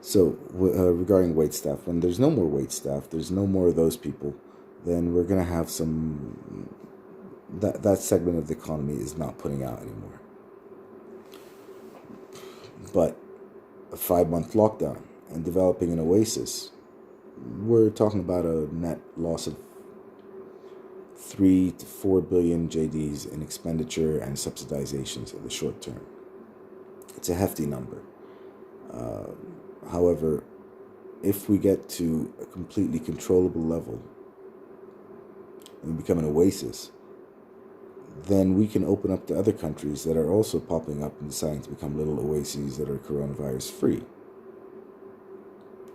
So, regarding wait staff, when there's no more wait staff, there's no more of those people, then we're going to have some. That segment of the economy is not putting out anymore. But a 5 month lockdown and developing an oasis, we're talking about a net loss of 3 to 4 billion JDs in expenditure and subsidizations in the short term. It's a hefty number. Uh, However, if we get to a completely controllable level and become an oasis, then we can open up to other countries that are also popping up and deciding to become little oases that are coronavirus free.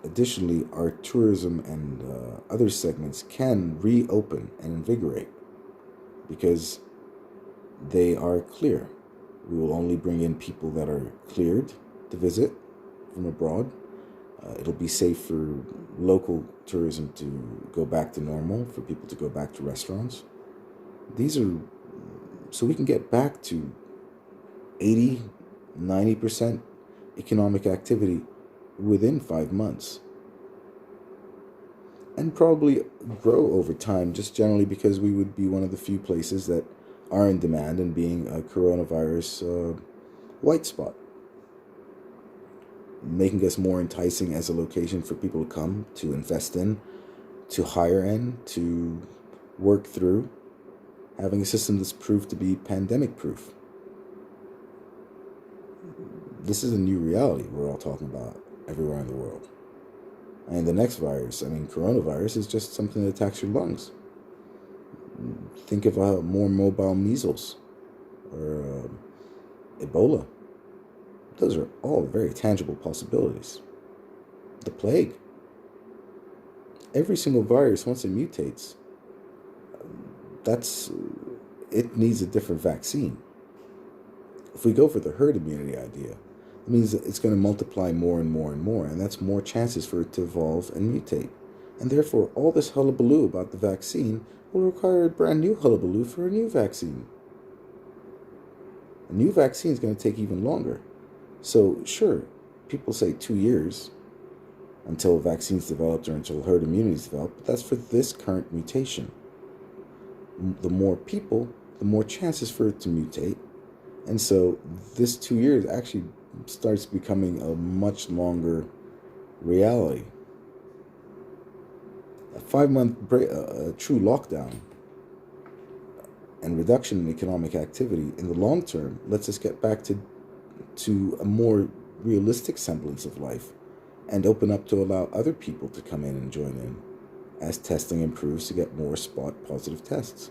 Additionally, our tourism and other segments can reopen and invigorate because they are clear. We will only bring in people that are cleared to visit from abroad. It'll be safe for local tourism to go back to normal, for people to go back to restaurants. These are so we can get back to 80, 90% economic activity within 5 months and probably grow over time, just generally because we would be one of the few places that are in demand and being a coronavirus white spot, making us more enticing as a location for people to come, to invest in, to hire in, to work through, having a system that's proved to be pandemic proof. This is a new reality we're all talking about everywhere in the world. And the next virus, coronavirus, is just something that attacks your lungs. Think of more mobile measles or Ebola. Those are all very tangible possibilities. The plague. Every single virus, once it mutates, that's it needs a different vaccine. If we go for the herd immunity idea, it means that it's going to multiply more and more and more, and that's more chances for it to evolve and mutate. And therefore, all this hullabaloo about the vaccine will require a brand new hullabaloo for a new vaccine. A new vaccine is going to take even longer. So, sure, people say 2 years until vaccines developed or until herd immunity is developed, but that's for this current mutation. The more people, the more chances for it to mutate. And so this 2 years actually starts becoming a much longer reality. A 5 month true lockdown and reduction in economic activity in the long term lets us get back to a more realistic semblance of life and open up to allow other people to come in and join in as testing improves to get more spot positive tests.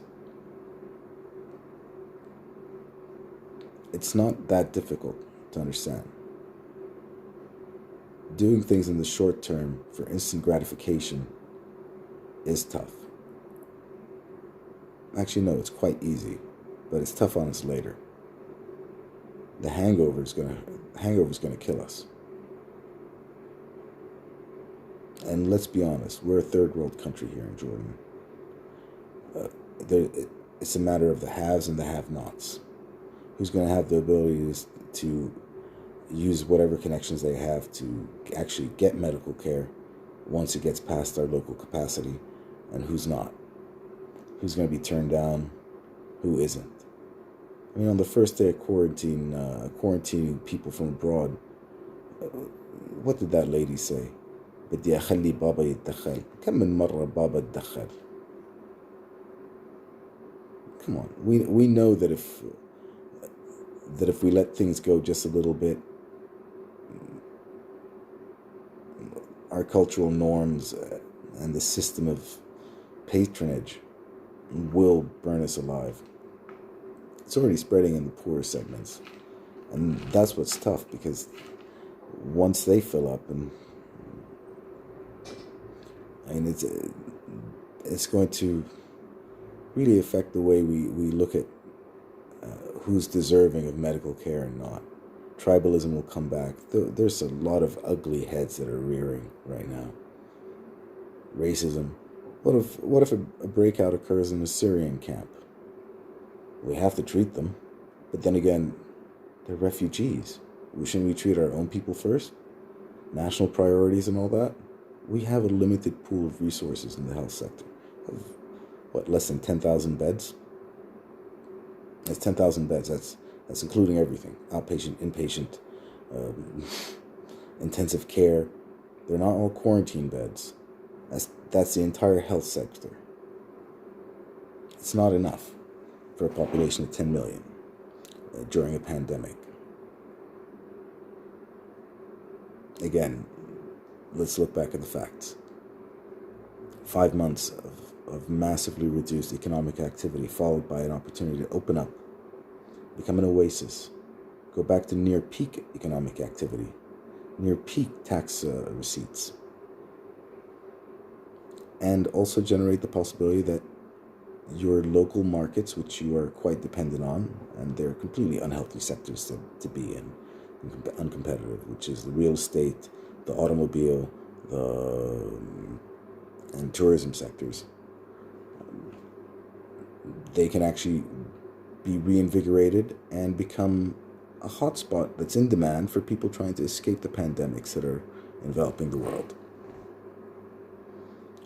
It's not that difficult to understand. Doing things in the short term for instant gratification is tough. Actually, no, it's quite easy, but it's tough on us later. The hangover is gonna kill us. And let's be honest, we're a third world country here in Jordan. Uh, it's a matter of the haves and the have-nots. Who's going to have the ability to use whatever connections they have to actually get medical care once it gets past our local capacity, and who's not? Who's going to be turned down? Who isn't? On the first day of quarantining people from abroad, what did that lady say? بدي أخلي بابا يتدخل. كم من مرة بابا اتدخل? Come on, we know that if we let things go just a little bit, our cultural norms and the system of patronage will burn us alive. It's already spreading in the poorer segments. And that's what's tough, because once they fill up, and it's going to really affect the way we look at who's deserving of medical care and not. Tribalism will come back. There's a lot of ugly heads that are rearing right now. Racism. What if a breakout occurs in a Syrian camp? We have to treat them, but then again, they're refugees. Shouldn't we treat our own people first? national priorities and all that, we have a limited pool of resources in the health sector. Of, what, less than 10,000 beds? That's 10,000 beds. That's including everything: outpatient, inpatient, um, intensive care. They're not all quarantine beds. That's the entire health sector. It's not enough for a population of 10 million during a pandemic. Again, let's look back at the facts. 5 months of massively reduced economic activity, followed by an opportunity to open up, become an oasis, go back to near peak economic activity, near peak tax receipts, and also generate the possibility that your local markets, which you are quite dependent on, and they're completely unhealthy sectors to be in, uncompetitive, which is the real estate, the automobile, and tourism sectors, they can actually be reinvigorated and become a hotspot that's in demand for people trying to escape the pandemics that are enveloping the world.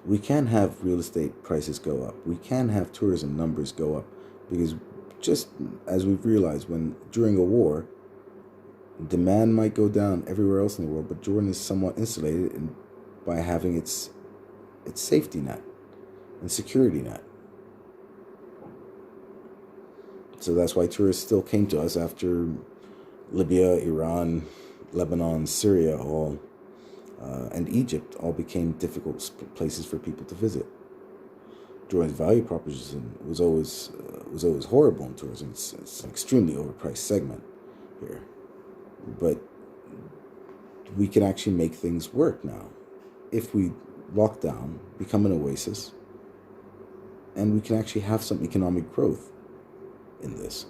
We can have real estate prices go up. We can have tourism numbers go up, because just as we've realized, when during a war, demand might go down everywhere else in the world, but Jordan is somewhat insulated by having its safety net and security net. So that's why tourists still came to us after Libya, Iran, Lebanon, Syria, and Egypt all became difficult places for people to visit. Jordan's value proposition was always horrible in tourism. It's an extremely overpriced segment here, but we can actually make things work now if we lock down, become an oasis, and we can actually have some economic growth in this.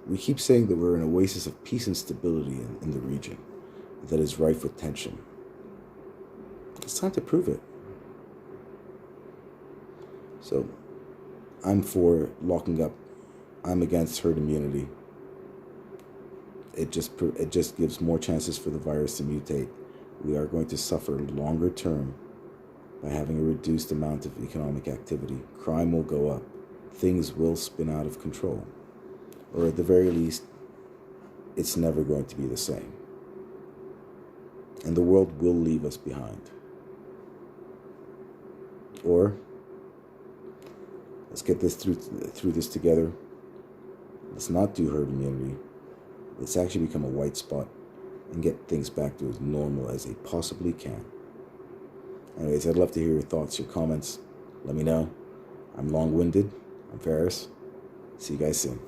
We keep saying that we're an oasis of peace and stability in the region that is rife with tension. It's time to prove it. So, I'm for locking up. I'm against herd immunity. It just gives more chances for the virus to mutate. We are going to suffer longer term by having a reduced amount of economic activity. Crime will go up. Things will spin out of control. Or at the very least, it's never going to be the same. And the world will leave us behind. Or let's get this through this together. Let's not do herd immunity. Let's actually become a white spot and get things back to as normal as they possibly can. Anyways, I'd love to hear your thoughts, your comments. Let me know. I'm long-winded. I'm Ferris. See you guys soon.